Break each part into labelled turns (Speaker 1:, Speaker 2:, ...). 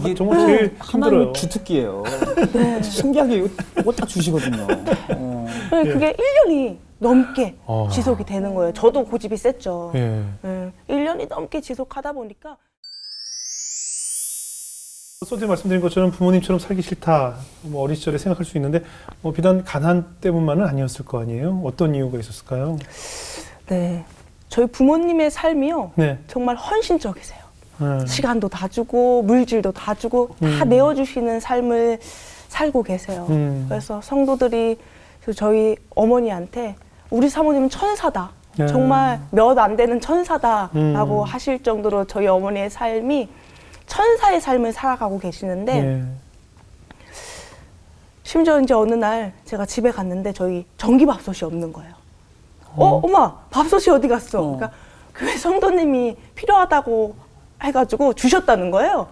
Speaker 1: 이게
Speaker 2: 정말 제일
Speaker 1: 하나의
Speaker 2: 힘들어요.
Speaker 1: 주특기예요. 신기하게 이거 딱 주시거든요.
Speaker 3: 그게 1년이 넘게 지속이 되는 거예요. 저도 고집이 셌죠.
Speaker 2: 예.
Speaker 3: 1년이 넘게 지속하다 보니까
Speaker 2: 어제 말씀드린 것처럼 부모님처럼 살기 싫다, 뭐 어린 시절에 생각할 수 있는데 뭐 비단 가난 때문만은 아니었을 거 아니에요? 어떤 이유가 있었을까요?
Speaker 3: 네, 저희 부모님의 삶이요.
Speaker 2: 네.
Speaker 3: 정말 헌신적이세요. 시간도 다 주고 물질도 다 주고 다 내어주시는 삶을 살고 계세요. 그래서 성도들이 저희 어머니한테 우리 사모님은 천사다. 정말 몇 안 되는 천사다라고 하실 정도로 저희 어머니의 삶이 천사의 삶을 살아가고 계시는데
Speaker 2: 예.
Speaker 3: 심지어 이제 어느 날 제가 집에 갔는데 저희 전기밥솥이 없는 거예요. 엄마 밥솥이 어디 갔어? 그러니까 교회 성도님이 필요하다고 해가지고 주셨다는 거예요.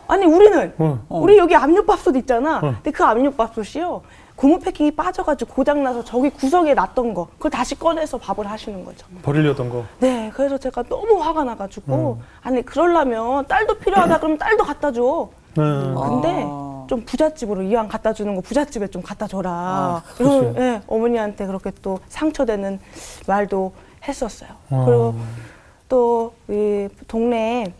Speaker 3: 아니 우리는 우리 여기 압력밥솥 있잖아. 근데 그 압력밥솥이요 고무 패킹이 빠져가지고 고장나서 저기 구석에 놨던 거 그걸 다시 꺼내서 밥을 하시는 거죠.
Speaker 2: 버리려던 거.
Speaker 3: 네, 그래서 제가 너무 화가 나가지고 아니 그러려면 딸도 필요하다 그러면 딸도 갖다 줘. 근데 좀 부잣집으로 이왕 갖다 주는 거 부잣집에 좀 갖다 줘라. 이런 네, 어머니한테 그렇게 또 상처되는 말도 했었어요. 그리고 또 이 동네에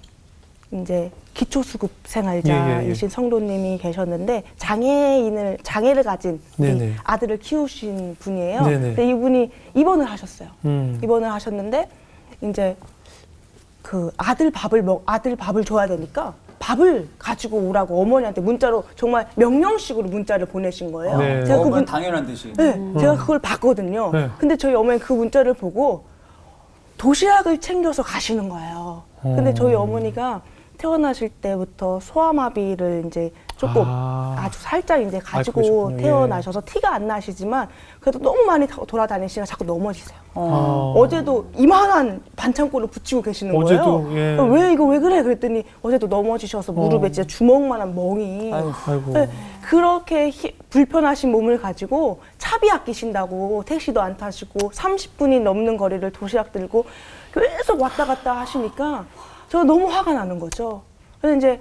Speaker 3: 이제 기초수급 생활자이신 성도님이 계셨는데 장애를 가진 이 아들을 키우신 분이에요. 근데 이분이 입원을 하셨어요. 입원을 하셨는데 이제 그 아들 밥을 줘야 되니까 밥을 가지고 오라고 어머니한테 문자로 정말 명령식으로 문자를 보내신 거예요.
Speaker 2: 네.
Speaker 1: 제가 당연한 듯이.
Speaker 3: 네, 제가 그걸 봤거든요. 근데 저희 어머니 그 문자를 보고 도시락을 챙겨서 가시는 거예요. 근데 저희 어머니가 태어나실 때부터 소아마비를 이제 조금 아주 살짝 이제 가지고 태어나셔서 티가 안 나시지만 그래도 너무 많이 돌아다니시니까 자꾸 넘어지세요. 어제도 이만한 반창고를 붙이고 계시는
Speaker 2: 어제도,
Speaker 3: 거예요. 왜 그래? 그랬더니 어제도 넘어지셔서 무릎에 진짜 주먹만한 멍이.
Speaker 2: 아이고.
Speaker 3: 네, 그렇게 불편하신 몸을 가지고 차비 아끼신다고 택시도 안 타시고 30분이 넘는 거리를 도시락 들고 계속 왔다 갔다 하시니까 저 너무 화가 나는 거죠. 그래서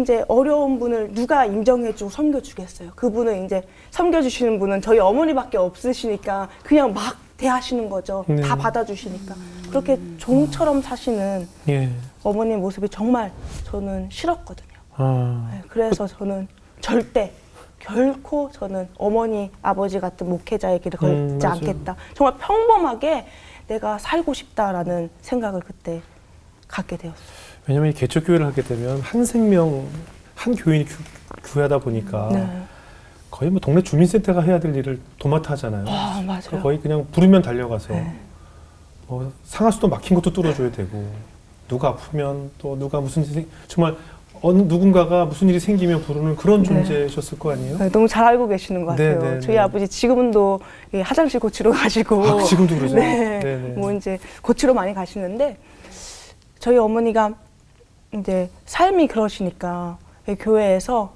Speaker 3: 이제 어려운 분을 누가 인정해주고 섬겨주겠어요. 그분을 이제 섬겨주시는 분은 저희 어머니밖에 없으시니까 그냥 막 대하시는 거죠. 다 받아주시니까. 그렇게 종처럼 사시는 어머니 모습이 정말 저는 싫었거든요. 네, 그래서 저는 결코 저는 어머니, 아버지 같은 목회자의 길을 걸지 않겠다. 정말 평범하게 내가 살고 싶다라는 생각을 그때 갖게 되었어요.
Speaker 2: 왜냐면 이 개척교회를 하게 되면 한 생명, 한 교인이 교회하다 보니까 거의 뭐 동네 주민센터가 해야 될 일을 도맡아 하잖아요.
Speaker 3: 맞아요.
Speaker 2: 거의 그냥 부르면 달려가서 뭐 상하수도 막힌 것도 뚫어줘야 되고 누가 아프면 또 누가 무슨 일이 정말 누군가가 무슨 일이 생기면 부르는 그런 존재셨을 거 아니에요?
Speaker 3: 네, 너무 잘 알고 계시는 것 같아요. 저희 아버지 지금도 화장실 고치러 가시고
Speaker 2: 지금도 그러죠?
Speaker 3: 뭐 이제 고치러 많이 가시는데 저희 어머니가 이제 삶이 그러시니까 교회에서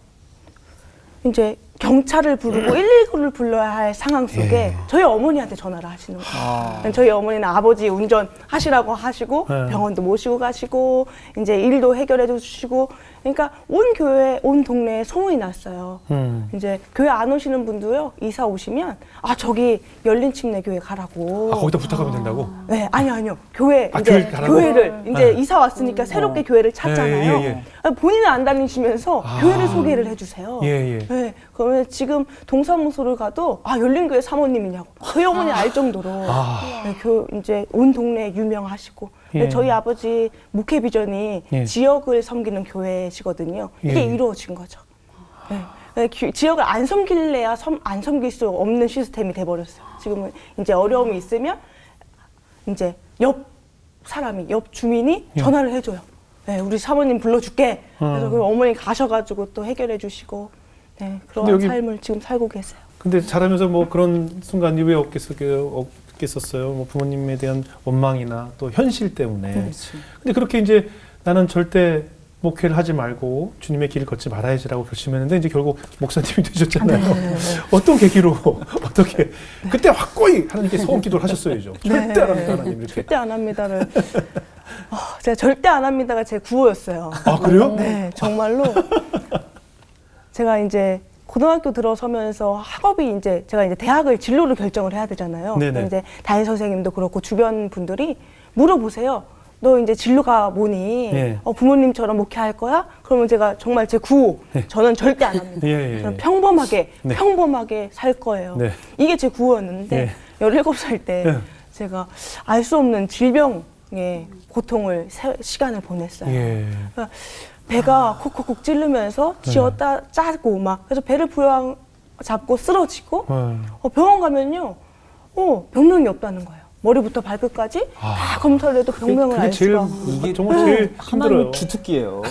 Speaker 3: 이제 경찰을 부르고 119를 불러야 할 상황 속에 저희 어머니한테 전화를 하시는 거예요. 저희 어머니는 아버지 운전하시라고 하시고 병원도 모시고 가시고 이제 일도 해결해 주시고 그러니까 온 교회, 온 동네에 소문이 났어요. 이제 교회 안 오시는 분도요 이사 오시면 저기 열린 침례 교회 가라고.
Speaker 2: 거기다 부탁하면 된다고?
Speaker 3: 네, 아니요. 교회 이제 교회를 이제 이사 왔으니까 새롭게 교회를 찾잖아요. 본인은 안 다니시면서 교회를 소개를 해주세요. 네, 그러면 지금 동사무소를 가도 열린 교회 사모님이냐고 저희 어머니 알 정도로 이제 온 동네에 유명하시고. 저희 아버지 목회 비전이 지역을 섬기는 교회시거든요. 이게 이루어진 거죠. 지역을 안 섬길래야 안 섬길 수 없는 시스템이 돼버렸어요. 지금은 이제 어려움이 있으면 이제 옆 주민이 전화를 해줘요. 우리 사모님 불러줄게. 그래서 그 어머니 가셔가지고 또 해결해 주시고 그런 삶을 지금 살고 계세요.
Speaker 2: 근데 자라면서 뭐 그런 순간이 왜 없겠었어요? 뭐 부모님에 대한 원망이나 또 현실 때문에. 근데 그렇게 이제 나는 절대 목회를 하지 말고 주님의 길을 걷지 말아야지라고 결심했는데 이제 결국 목사님이 되셨잖아요. 어떤 계기로 어떻게 그때 확고히 하나님께 소원 기도를 하셨어야죠. 절대 안 합니다, 하나님 이렇게.
Speaker 3: 절대 안 합니다를 제가 절대 안 합니다가 제 구호였어요.
Speaker 2: 아, 그래요?
Speaker 3: 네, 정말로. 제가 이제 고등학교 들어서면서 학업이 제가 이제 대학을 진로를 결정을 해야 되잖아요.
Speaker 2: 네네.
Speaker 3: 이제 담임 선생님도 그렇고 주변 분들이 물어보세요. 너 이제 진로가 뭐니?
Speaker 2: 예.
Speaker 3: 부모님처럼 목회할 거야? 그러면 제가 정말 제 구호. 저는 절대 안 합니다.
Speaker 2: 예, 예.
Speaker 3: 저는 평범하게,
Speaker 2: 네.
Speaker 3: 평범하게 살 거예요.
Speaker 2: 네.
Speaker 3: 이게 제 구호였는데
Speaker 2: 예.
Speaker 3: 17살 때
Speaker 2: 예.
Speaker 3: 제가 알 수 없는 질병의 고통을 시간을 보냈어요.
Speaker 2: 예.
Speaker 3: 그러니까 배가 콕콕콕 찌르면서 짜고 막 그래서 배를 부양 잡고 쓰러지고 병원 가면요 병명이 없다는 거예요. 머리부터 발끝까지 다 검사를 해도 병명을 알
Speaker 2: 제일,
Speaker 3: 수가
Speaker 2: 이게 정말 제일 힘들어요.
Speaker 1: 하나님의 주특기예요.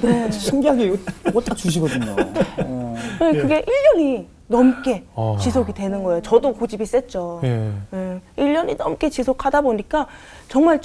Speaker 3: 네.
Speaker 1: 신기하게 이거 딱 주시거든요.
Speaker 3: 그게 1년이 넘게 지속이 되는 거예요. 저도 고집이 셌죠.
Speaker 2: 예.
Speaker 3: 1년이 넘게 지속하다 보니까 정말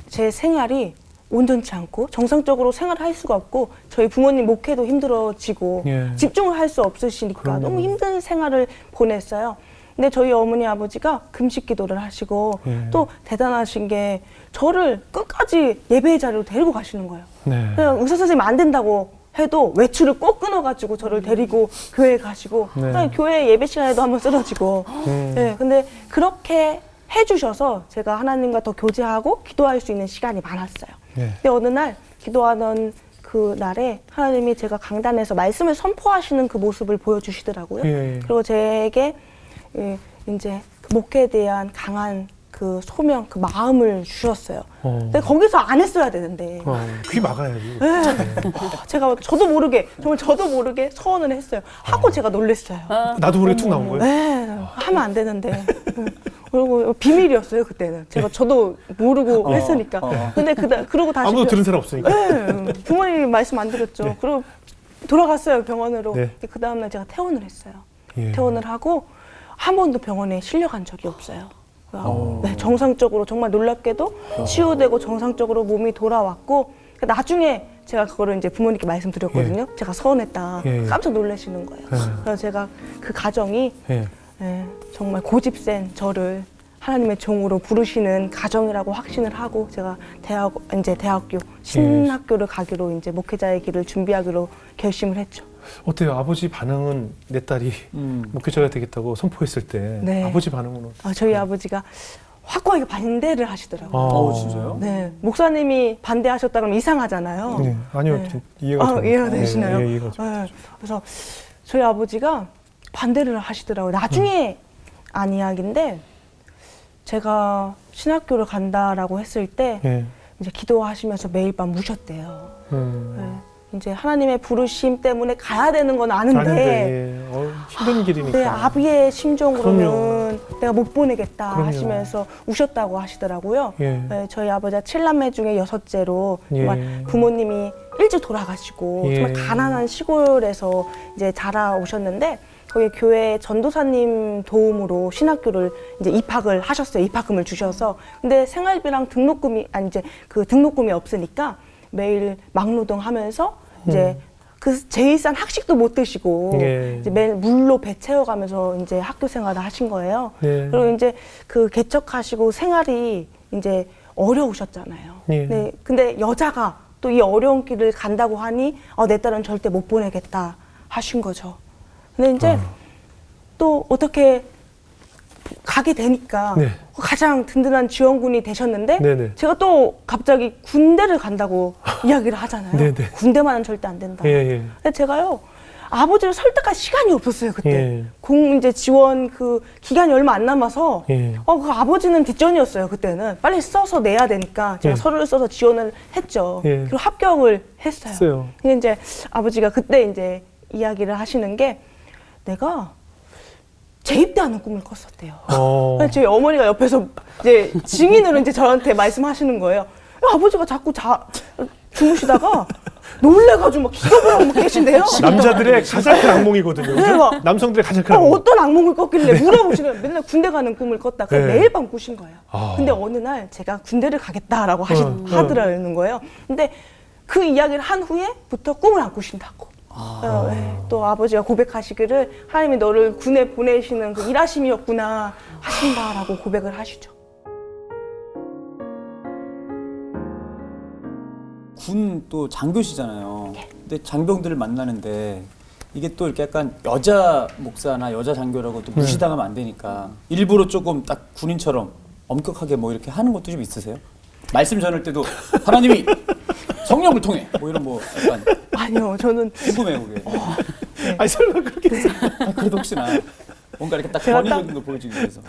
Speaker 3: 제 생활이 온전치 않고 정상적으로 생활을 할 수가 없고 저희 부모님 목회도 힘들어지고
Speaker 2: 예.
Speaker 3: 집중을 할 수 없으시니까
Speaker 2: 그럼요.
Speaker 3: 너무 힘든 생활을 보냈어요. 근데 저희 어머니 아버지가 금식 기도를 하시고
Speaker 2: 예.
Speaker 3: 또 대단하신 게 저를 끝까지 예배의 자리로 데리고 가시는 거예요.
Speaker 2: 네.
Speaker 3: 그냥 의사 선생님 안 된다고 해도 외출을 꼭 끊어가지고 저를 데리고 교회에 가시고
Speaker 2: 네.
Speaker 3: 그냥 교회 예배 시간에도 한번 쓰러지고 네, 근데 그렇게 해주셔서 제가 하나님과 더 교제하고 기도할 수 있는 시간이 많았어요.
Speaker 2: 네.
Speaker 3: 근데 어느 날 기도하던 그 날에 하나님이 제가 강단에서 말씀을 선포하시는 그 모습을 보여주시더라고요.
Speaker 2: 예.
Speaker 3: 그리고 제게 이제 목회에 대한 강한 그 소명, 그 마음을 주셨어요. 근데 거기서 안 했어야 되는데.
Speaker 2: 귀 막아야지.
Speaker 3: 네. 제가 저도 모르게, 정말 저도 모르게 서원을 했어요. 하고 제가 놀랬어요.
Speaker 2: 나도 모르게 툭 나온 거예요?
Speaker 3: 네, 하면 안 되는데. 그리고 비밀이었어요, 그때는. 저도 모르고 했으니까. 근데 그러고 다시.
Speaker 2: 아무도 들은 사람 없으니까.
Speaker 3: 네, 부모님이 말씀 안 드렸죠.
Speaker 2: 네.
Speaker 3: 그리고 돌아갔어요, 병원으로.
Speaker 2: 네.
Speaker 3: 그 다음날 제가 퇴원을 했어요.
Speaker 2: 예.
Speaker 3: 퇴원을 하고 한 번도 병원에 실려간 적이 없어요. 네, 정상적으로 정말 놀랍게도 치유되고 정상적으로 몸이 돌아왔고 나중에 제가 그거를 이제 부모님께 말씀드렸거든요. 제가 서운했다.
Speaker 2: 예.
Speaker 3: 깜짝 놀라시는 거예요. 그래서 제가 그 가정이
Speaker 2: 예.
Speaker 3: 정말 고집센 저를 하나님의 종으로 부르시는 가정이라고 확신을 하고 제가 대학교 신학교를 가기로 이제 목회자의 길을 준비하기로 결심을 했죠.
Speaker 2: 어때요? 아버지 반응은 내 딸이 목회자가 되겠다고 선포했을 때
Speaker 3: 네.
Speaker 2: 아버지 반응은
Speaker 3: 저희 아버지가 확고하게 반대를 하시더라고요.
Speaker 1: 진짜요?
Speaker 3: 네, 목사님이 반대하셨다 그러면 이상하잖아요.
Speaker 2: 네. 아니요.
Speaker 3: 네.
Speaker 2: 좀 이해가 됩니다.
Speaker 3: 이해가 되시나요?
Speaker 2: 네, 이해가 좀
Speaker 3: 네. 그래서 저희 아버지가 반대를 하시더라고요. 나중에 안 이야기인데 제가 신학교를 간다라고 했을 때
Speaker 2: 예.
Speaker 3: 이제 기도하시면서 매일 밤 우셨대요. 이제 하나님의 부르심 때문에 가야 되는 건 아는데,
Speaker 2: 아는데 힘든 길이니까.
Speaker 3: 내 아비의 심정으로는
Speaker 2: 그럼요.
Speaker 3: 내가 못 보내겠다
Speaker 2: 그럼요.
Speaker 3: 하시면서 우셨다고 하시더라고요.
Speaker 2: 예.
Speaker 3: 네, 저희 아버지가 7남매 중에 6째로
Speaker 2: 예.
Speaker 3: 정말 부모님이 일찍 돌아가시고
Speaker 2: 예.
Speaker 3: 정말 가난한 시골에서 이제 자라오셨는데 거기 교회 전도사님 도움으로 신학교를 이제 입학을 하셨어요. 입학금을 주셔서. 근데 생활비랑 등록금이 이제 그 등록금이 없으니까 매일 막노동하면서 이제 그 제일 싼 학식도 못 드시고
Speaker 2: 예.
Speaker 3: 이제 매일 물로 배 채워가면서 이제 학교 생활을 하신 거예요.
Speaker 2: 예.
Speaker 3: 그리고 이제 그 개척하시고 생활이 이제 어려우셨잖아요.
Speaker 2: 예.
Speaker 3: 네, 근데 여자가 또 이 어려운 길을 간다고 하니 내 딸은 절대 못 보내겠다 하신 거죠. 근데 이제 또 어떻게 가게 되니까
Speaker 2: 네.
Speaker 3: 가장 든든한 지원군이 되셨는데
Speaker 2: 네네.
Speaker 3: 제가 또 갑자기 군대를 간다고 이야기를 하잖아요.
Speaker 2: 네네.
Speaker 3: 군대만은 절대 안 된다.
Speaker 2: 예, 예.
Speaker 3: 근데 제가요 아버지를 설득할 시간이 없었어요 그때.
Speaker 2: 예.
Speaker 3: 이제 지원 그 기간이 얼마 안 남아서
Speaker 2: 예.
Speaker 3: 그 아버지는 뒷전이었어요 그때는. 빨리 써서 내야 되니까 제가
Speaker 2: 예.
Speaker 3: 서류를 써서 지원을 했죠.
Speaker 2: 예.
Speaker 3: 그리고 합격을 했어요.
Speaker 2: 했어요.
Speaker 3: 근데 이제 아버지가 그때 이제 이야기를 하시는 게 내가 재입대하는 꿈을 꿨었대요. 그래서 저희 어머니가 옆에서 이제 증인으로 이제 저한테 말씀하시는 거예요. 아버지가 자꾸 주무시다가 놀래가지고 막 기겁을 하고 계신데요.
Speaker 2: 남자들의 가장 큰 악몽이거든요.
Speaker 3: 네,
Speaker 2: 그죠?
Speaker 3: 막
Speaker 2: 남성들의 가장 큰 악몽.
Speaker 3: 어떤 악몽을 꿨길래 물어보시는 맨날 군대 가는 꿈을 꿨다. 그래서
Speaker 2: 네.
Speaker 3: 매일 밤 꾸신 거예요.
Speaker 2: 아.
Speaker 3: 근데 어느 날 제가 군대를 가겠다라고 하더라는 거예요. 근데 그 이야기를 한 후에부터 꿈을 안 꾸신다고. 또 아버지가 고백하시기를 하나님이 너를 군에 보내시는 그 일하심이었구나 하신다라고 고백을 하시죠.
Speaker 4: 군 또 장교시잖아요. 근데 장병들을 만나는데 이게 또 이렇게 약간 여자 목사나 여자 장교라고 또 무시당하면 안 되니까 일부러 조금 딱 군인처럼 엄격하게 뭐 이렇게 하는 것도 좀 있으세요? 말씀 전할 때도 하나님이 성령을 통해 뭐 이런 뭐 약간
Speaker 3: 아니요, 저는
Speaker 4: 궁금해요 그게.
Speaker 2: 아니 설마 그렇게 했어?
Speaker 4: 그래도 혹시나 뭔가 이렇게 딱
Speaker 3: 제가
Speaker 4: 권위적인 걸 보여주기 위해서.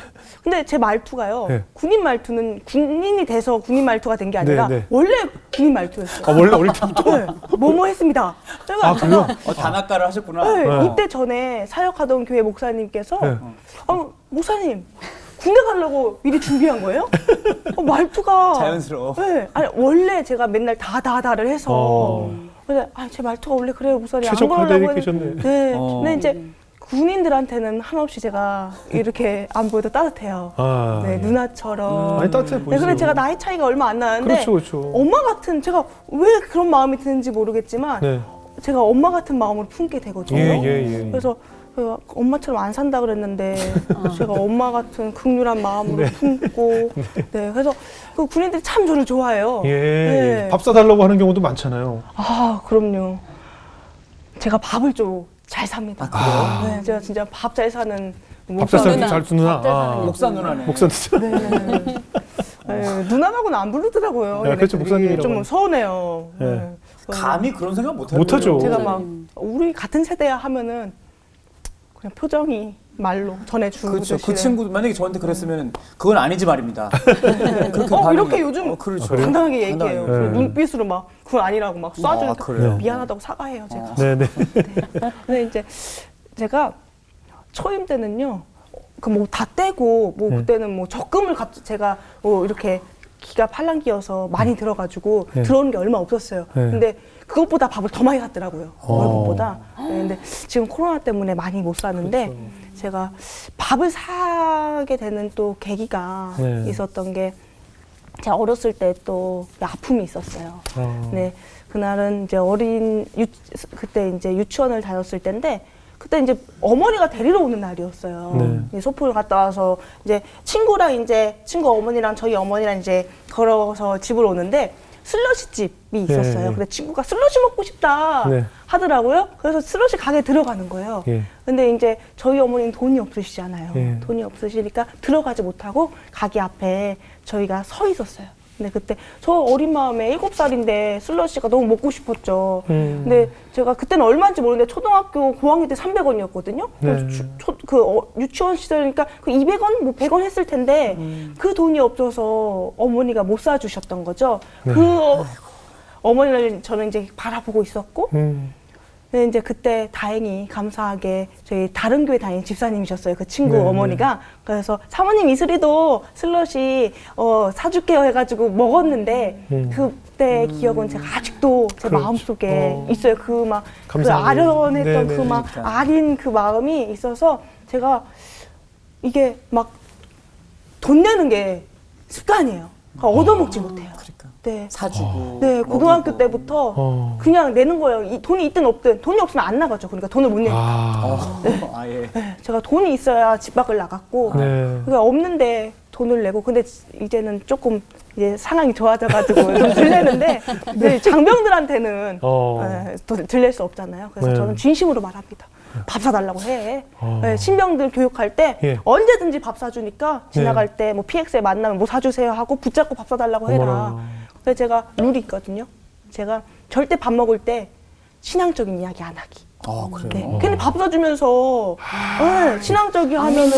Speaker 3: 근데 제 말투가요.
Speaker 2: 네.
Speaker 3: 군인 말투는 군인이 돼서 군인 말투가 된 게 아니라
Speaker 2: 네, 네.
Speaker 3: 원래 군인 말투였어요.
Speaker 2: 아 원래 어릴 때부터?
Speaker 3: 네, 뭐뭐 했습니다.
Speaker 2: 아 그래요?
Speaker 4: 단아가를 하셨구나.
Speaker 3: 네,
Speaker 2: 네.
Speaker 3: 이때 전에 사역하던 교회 목사님께서
Speaker 2: 네.
Speaker 3: 목사님 군대 가려고 미리 준비한 거예요? 말투가
Speaker 4: 자연스러워.
Speaker 3: 네, 아니 원래 제가 맨날 다를 해서 근데 제 말투가 원래 그래요 목사님 안
Speaker 2: 최적화되어
Speaker 3: 그러려고
Speaker 2: 계셨네.
Speaker 3: 네,
Speaker 4: 어.
Speaker 3: 근데 이제 군인들한테는 한없이 제가 이렇게 안 보여도 따뜻해요.
Speaker 2: 아,
Speaker 3: 네,
Speaker 2: 예.
Speaker 3: 누나처럼.
Speaker 2: 아니 따뜻해
Speaker 3: 네,
Speaker 2: 보이세요.
Speaker 3: 근데 제가 나이 차이가 얼마 안 나는데
Speaker 2: 그렇죠, 그렇죠.
Speaker 3: 엄마 같은 제가 왜 그런 마음이 드는지 모르겠지만
Speaker 2: 네.
Speaker 3: 제가 엄마 같은 마음으로 품게 되거든요.
Speaker 2: 예.
Speaker 3: 그래서 엄마처럼 안 산다 그랬는데 제가 엄마 같은 극률한 마음으로 품고 네, 그래서 그 군인들이 참 저를 좋아해요.
Speaker 2: 예.
Speaker 3: 네.
Speaker 2: 밥 사달라고 하는 경우도 많잖아요.
Speaker 3: 아 그럼요. 제가 밥을 좀 잘 삽니다.
Speaker 4: 아,
Speaker 3: 네, 제가 진짜 밥 잘 사는
Speaker 2: 밥 사살
Speaker 5: 누나.
Speaker 2: 잘 누나.
Speaker 5: 밥 잘 사는
Speaker 4: 목사 누나네.
Speaker 2: 목사 누나.
Speaker 3: 네. 네, 누나라고는 안 부르더라고요.
Speaker 2: 네, 그렇죠,
Speaker 3: 얘네들이.
Speaker 2: 목사님이라고
Speaker 3: 좀
Speaker 2: 하죠.
Speaker 3: 서운해요.
Speaker 2: 네.
Speaker 3: 네.
Speaker 4: 감히 그런 생각 못
Speaker 2: 못하죠.
Speaker 3: 제가 막 우리 같은 세대야 하면은 그냥 표정이 말로 전해주듯이.
Speaker 4: 그렇죠. 그 친구 만약에 저한테 그랬으면 그건 아니지 말입니다. 그렇게
Speaker 3: 이렇게
Speaker 4: 반응이-
Speaker 3: 요즘
Speaker 4: 그렇죠.
Speaker 2: 그래요?
Speaker 3: 당당하게 얘기해요.
Speaker 2: 네.
Speaker 3: 눈빛으로 막 그건 아니라고 막 쏴주니까
Speaker 4: 그래요?
Speaker 3: 미안하다고 사과해요 제가.
Speaker 2: 네네.
Speaker 3: 근데 이제 제가 초임 때는요, 그 뭐 다 떼고 뭐 그때는 뭐 적금을 제가 뭐 이렇게 기가 팔랑귀여서 많이 들어가지고
Speaker 2: 네.
Speaker 3: 들어오는 게 얼마 없었어요.
Speaker 2: 네.
Speaker 3: 근데 그것보다 밥을 더 많이 샀더라고요.
Speaker 2: 어.
Speaker 3: 월급보다. 네, 근데 지금 코로나 때문에 많이 못 사는데
Speaker 2: 그렇죠.
Speaker 3: 제가 밥을 사게 되는 또 계기가
Speaker 2: 네.
Speaker 3: 있었던 게 제가 어렸을 때 또 아픔이 있었어요. 네, 그날은 이제 그때 이제 유치원을 다녔을 때인데 그때 이제 어머니가 데리러 오는 날이었어요.
Speaker 2: 네.
Speaker 3: 이제 소풍을 갔다 와서 이제 친구 어머니랑 저희 어머니랑 이제 걸어서 집으로 오는데 슬러시 집이 있었어요.
Speaker 2: 네.
Speaker 3: 근데 친구가 슬러시 먹고 싶다
Speaker 2: 네.
Speaker 3: 하더라고요. 그래서 슬러시 가게에 들어가는 거예요.
Speaker 2: 예.
Speaker 3: 근데 이제 저희 어머니는 돈이 없으시잖아요.
Speaker 2: 예.
Speaker 3: 돈이 없으시니까 들어가지 못하고 가게 앞에 저희가 서 있었어요. 근데 그때 저 어린 마음에 7살인데 슬러시가 너무 먹고 싶었죠. 근데 제가 그때는 얼마인지 모르는데 초등학교 고학년 때 300원이었거든요.
Speaker 2: 네.
Speaker 3: 유치원 시절이니까 그 200원, 뭐 100원 했을 텐데 그 돈이 없어서 어머니가 못 사주셨던 거죠.
Speaker 2: 네.
Speaker 3: 어머니를 저는 이제 바라보고 있었고 근데 이제 그때 다행히 감사하게 저희 다른 교회 다니는 집사님이셨어요. 그 친구
Speaker 2: 네,
Speaker 3: 어머니가. 그래서 사모님 이슬이도 슬러시 사줄게요 해가지고 먹었는데 그때 기억은 제가 아직도 제
Speaker 2: 그렇죠.
Speaker 3: 마음속에 있어요. 그 막 그
Speaker 2: 감사하게.
Speaker 3: 아련했던
Speaker 2: 네,
Speaker 3: 그
Speaker 2: 네.
Speaker 3: 막
Speaker 4: 그러니까.
Speaker 3: 아린 그 마음이 있어서 제가 이게 막 돈 내는 게 습관이에요. 그러니까 얻어먹지 못해요.
Speaker 4: 그러니까
Speaker 3: 네.
Speaker 4: 사주고.
Speaker 3: 네, 고등학교
Speaker 4: 먹이고.
Speaker 3: 때부터 그냥 내는 거예요. 돈이 있든 없든 돈이 없으면 안 나가죠. 그러니까 돈을 못 내니까.
Speaker 4: 아예.
Speaker 3: 네, 제가 돈이 있어야 집 밖을 나갔고
Speaker 2: 네.
Speaker 3: 그러니까 없는데 돈을 내고 근데 이제는 조금 이제 상황이 좋아져가지고 좀 들리는데 네, 장병들한테는 들릴 수 없잖아요. 그래서
Speaker 2: 네.
Speaker 3: 저는 진심으로 말합니다. 밥 사달라고 해.
Speaker 2: 어.
Speaker 3: 네, 신병들 교육할 때
Speaker 2: 예.
Speaker 3: 언제든지 밥 사주니까 지나갈 때 뭐 PX에 만나면 뭐 사주세요 하고 붙잡고 밥 사달라고 해라.
Speaker 2: 어머나.
Speaker 3: 근데 제가 룰이 있거든요. 제가 절대 밥 먹을 때 신앙적인 이야기 안 하기.
Speaker 4: 그래요.
Speaker 3: 네. 괜히 밥 사주면서 네, 신앙적이 하면은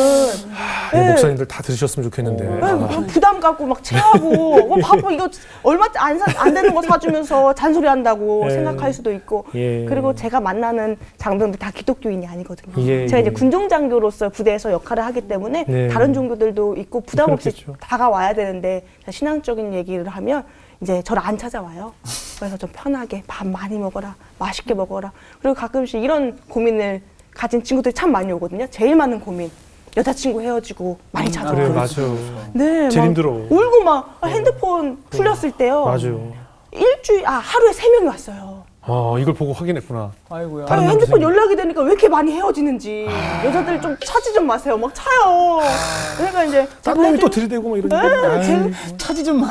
Speaker 3: 네.
Speaker 2: 목사님들 다 들으셨으면 좋겠는데.
Speaker 3: 네, 부담 갖고 막 체하고 밥 이거 얼마 안 되는 거 사주면서 잔소리 한다고
Speaker 2: 예.
Speaker 3: 생각할 수도 있고
Speaker 2: 예.
Speaker 3: 그리고 제가 만나는 장병들 다 기독교인이 아니거든요.
Speaker 2: 예,
Speaker 3: 제가
Speaker 2: 예.
Speaker 3: 이제 군종장교로서 부대에서 역할을 하기 때문에
Speaker 2: 네.
Speaker 3: 다른 종교들도 있고 부담 없이
Speaker 2: 그렇겠죠.
Speaker 3: 다가와야 되는데 신앙적인 얘기를 하면 이제 저를 안 찾아와요. 그래서 좀 편하게 밥 많이 먹어라, 맛있게 먹어라. 그리고 가끔씩 이런 고민을 가진 친구들이 참 많이 오거든요. 제일 많은 고민. 여자친구 헤어지고 많이 찾아와요.
Speaker 2: 그래 맞아.
Speaker 3: 네,
Speaker 2: 제일
Speaker 3: 막
Speaker 2: 힘들어.
Speaker 3: 울고 막 핸드폰 풀렸을 때요.
Speaker 2: 맞아.
Speaker 3: 하루에 3명이 왔어요.
Speaker 2: 이걸 보고 확인했구나.
Speaker 4: 아이고야.
Speaker 2: 다른
Speaker 3: 핸드폰
Speaker 2: 남자들이-
Speaker 3: 연락이 되니까 왜 이렇게 많이 헤어지는지. 여자들 좀 차지 좀 마세요. 막 차요. 그러니까 이제
Speaker 2: 짝꿍이 또 들이대고 뭐 이런 거.
Speaker 3: 네,
Speaker 4: 차지 좀 마.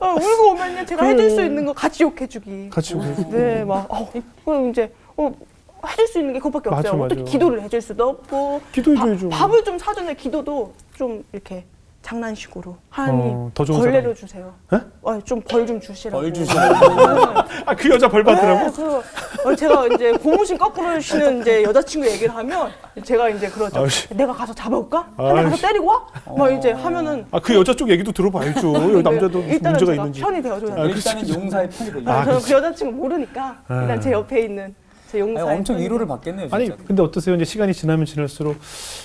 Speaker 3: 울고 오면요 제가 해줄 수 있는 거 같이 욕해주기.
Speaker 2: 같이 오고.
Speaker 3: 네, 막 이제 해줄 수 있는 게 그것밖에
Speaker 2: 맞아,
Speaker 3: 없어요.
Speaker 2: 맞아.
Speaker 3: 어떻게 기도를 해줄 수도 없고
Speaker 2: 기도해줘야죠.
Speaker 3: 밥을 좀 사주는데 기도도 좀 이렇게 장난식으로 하나님
Speaker 2: 더 좋은
Speaker 3: 벌레로
Speaker 2: 사람.
Speaker 3: 주세요.
Speaker 2: 에?
Speaker 3: 좀 벌 좀 주시라고.
Speaker 4: 벌 주시라고.
Speaker 2: 아, 그 여자 벌 받으라고?
Speaker 3: 네, 제가 이제 고무신 거꾸로 쉬는 이제 여자친구 얘기를 하면 제가 이제 그러죠.
Speaker 2: 아이씨.
Speaker 3: 내가 가서 잡아올까? 내가 가서
Speaker 2: 아이씨.
Speaker 3: 때리고 와? 막 이제 하면은
Speaker 2: 아, 그 여자 쪽 얘기도 들어봐야죠. 여기 남자도 무슨
Speaker 3: 일단은
Speaker 2: 문제가
Speaker 3: 제가
Speaker 2: 있는지.
Speaker 3: 편이 되어줘야 돼요.
Speaker 4: 일단은 용사의 편이 되죠.
Speaker 3: 저는 그 여자친구 모르니까 일단 제 옆에 있는 제 용사.
Speaker 4: 엄청 위로를 받겠네요, 진짜.
Speaker 2: 아니, 근데 어떠세요? 이제 시간이 지나면 지날수록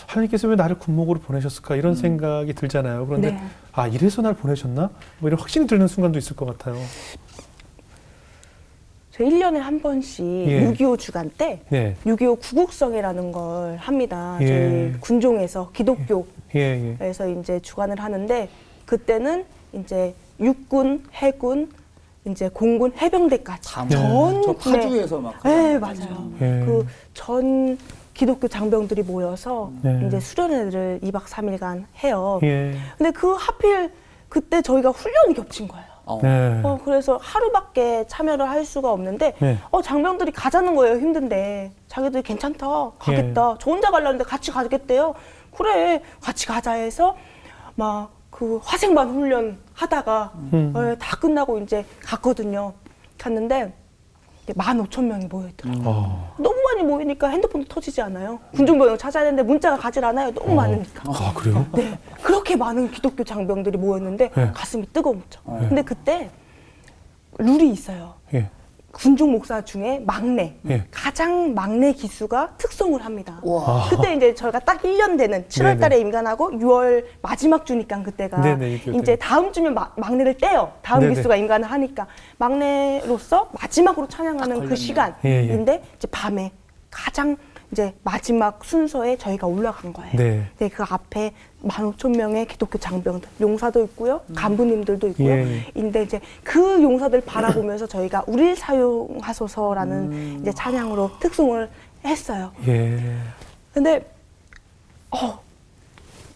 Speaker 2: 하나님께서 왜 나를 군목으로 보내셨을까 이런 생각이 들잖아요. 그런데
Speaker 3: 네.
Speaker 2: 아, 이래서 날 보내셨나? 뭐 이런 확신이 드는 순간도 있을 것 같아요.
Speaker 3: 저 1년에 한 번씩
Speaker 2: 예.
Speaker 3: 6.25 주간 때
Speaker 2: 네.
Speaker 3: 6.25 구국성회라는 걸 합니다.
Speaker 2: 예.
Speaker 3: 저희 군종에서 기독교에서
Speaker 2: 예, 예.
Speaker 3: 이제 주관을 하는데 그때는 이제 육군, 해군, 이제 공군, 해병대까지
Speaker 4: 다
Speaker 3: 전
Speaker 4: 저 파주에서 막.
Speaker 3: 네, 맞아요.
Speaker 2: 예.
Speaker 3: 그 전 기독교 장병들이 모여서
Speaker 2: 네.
Speaker 3: 이제 수련회를 2박 3일간 해요.
Speaker 2: 예.
Speaker 3: 근데 그 하필 그때 저희가 훈련이 겹친 거예요.
Speaker 2: 네.
Speaker 3: 그래서 하루밖에 참여를 할 수가 없는데
Speaker 2: 네.
Speaker 3: 장병들이 가자는 거예요. 힘든데 자기들이 괜찮다 가겠다. 저 혼자 가려는데 같이 가겠대요. 그래 같이 가자 해서 막 그 화생반 훈련 하다가 다 끝나고 이제 갔거든요. 갔는데 15,000명이 모여있더라고요. 너무 많이 모이니까 핸드폰도 터지지 않아요. 군종병을 찾아야 되는데 문자가 가질 않아요. 너무 많으니까.
Speaker 2: 아, 그래요?
Speaker 3: 네, 그렇게 많은 기독교 장병들이 모였는데
Speaker 2: 네.
Speaker 3: 가슴이 뜨거웠죠. 근데 그때 룰이 있어요.
Speaker 2: 예.
Speaker 3: 군종 목사 중에 막내,
Speaker 2: 예.
Speaker 3: 가장 막내 기수가 특송을 합니다.
Speaker 4: 와.
Speaker 3: 그때 이제 저희가 딱 1년 되는 7월 달에 임관하고 6월 마지막 주니까 그때가
Speaker 2: 네네,
Speaker 3: 이제 다음 주면 막내를 떼요. 다음
Speaker 2: 네네.
Speaker 3: 기수가 임관을 하니까 막내로서 마지막으로 찬양하는 그
Speaker 4: 걸렸네요.
Speaker 3: 시간인데 이제 밤에 가장 이제 마지막 순서에 저희가 올라간 거예요.
Speaker 2: 네.
Speaker 3: 네, 그 앞에 15,000명의 기독교 장병들, 용사도 있고요, 간부님들도 있고요.
Speaker 2: 예.
Speaker 3: 근데 이제 그 용사들 바라보면서 저희가 우릴 사용하소서라는 이제 찬양으로 특송을 했어요.
Speaker 2: 예.
Speaker 3: 근데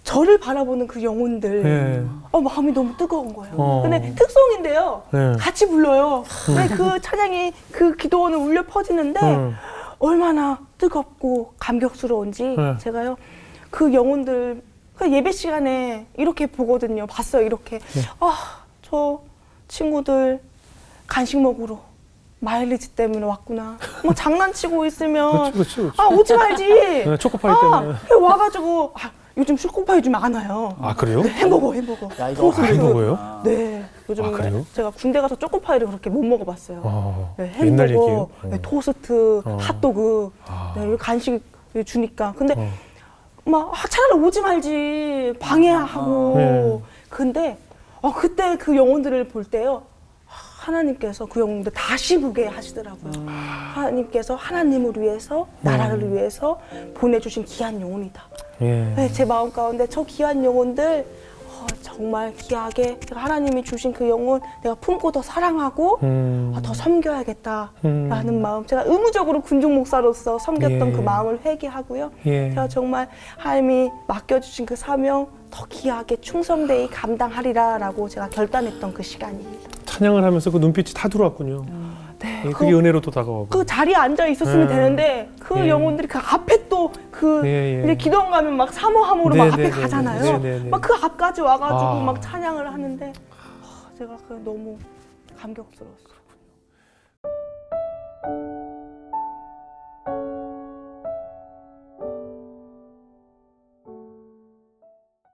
Speaker 3: 저를 바라보는 그 영혼들,
Speaker 2: 예.
Speaker 3: 마음이 너무 뜨거운 거예요.
Speaker 2: 어.
Speaker 3: 근데 특송인데요,
Speaker 2: 네.
Speaker 3: 같이 불러요. 근데 그 찬양이 그 기도원을 울려 퍼지는데 얼마나 뜨겁고 감격스러운지
Speaker 2: 네.
Speaker 3: 제가요 그 영혼들 그 예배 시간에 이렇게 보거든요. 봤어요. 이렇게 저 친구들 간식 먹으러 마일리지 때문에 왔구나. 뭐 장난치고 있으면
Speaker 2: 그렇지.
Speaker 3: 오지 말지.
Speaker 2: 네, 초코파이 때문에.
Speaker 3: 와가지고 요즘 초코파이 좀 많아요.
Speaker 2: 아, 그래요?
Speaker 3: 햄버거.
Speaker 4: 야, 이거
Speaker 2: 햄버거예요?
Speaker 3: 네. 요즘
Speaker 2: 아, 그래요?
Speaker 3: 제가 군대 가서 초코파이를 그렇게 못 먹어봤어요. 네,
Speaker 2: 옛날
Speaker 3: 햄버거,
Speaker 2: 얘기예요?
Speaker 3: 네, 토스트, 핫도그,
Speaker 2: 아.
Speaker 3: 네, 간식 주니까. 근데 막 차라리 오지 말지 방해하고.
Speaker 2: 네.
Speaker 3: 근데 그때 그 영혼들을 볼 때요. 하나님께서 그 영혼들 다시 보게 하시더라고요. 하나님께서 하나님을 위해서 나라를 위해서 보내주신 귀한 영혼이다.
Speaker 2: 예.
Speaker 3: 네, 제 마음 가운데 저 귀한 영혼들 정말 귀하게 제가 하나님이 주신 그 영혼 내가 품고 더 사랑하고 더 섬겨야겠다라는 마음, 제가 의무적으로 군종 목사로서 섬겼던
Speaker 2: 예.
Speaker 3: 그 마음을 회개하고요.
Speaker 2: 예.
Speaker 3: 제가 정말 하나님이 맡겨주신 그 사명 더 귀하게 충성되이 감당하리라라고 제가 결단했던 그 시간입니다.
Speaker 2: 찬양을 하면서 그 눈빛이 다 들어왔군요.
Speaker 3: 네,
Speaker 2: 예, 그게 은혜로도 다가오고.
Speaker 3: 그 자리에 앉아 있었으면
Speaker 2: 네.
Speaker 3: 되는데 그
Speaker 2: 예.
Speaker 3: 영혼들이 그 앞에 또 그
Speaker 2: 예, 예.
Speaker 3: 이제 기도원 가면 막 사모함으로
Speaker 2: 네,
Speaker 3: 막 앞에
Speaker 2: 네,
Speaker 3: 가잖아요.
Speaker 2: 네, 네, 네.
Speaker 3: 막 그 앞까지 와가지고
Speaker 2: 아.
Speaker 3: 막 찬양을 하는데 제가 그 너무 감격스러웠어요.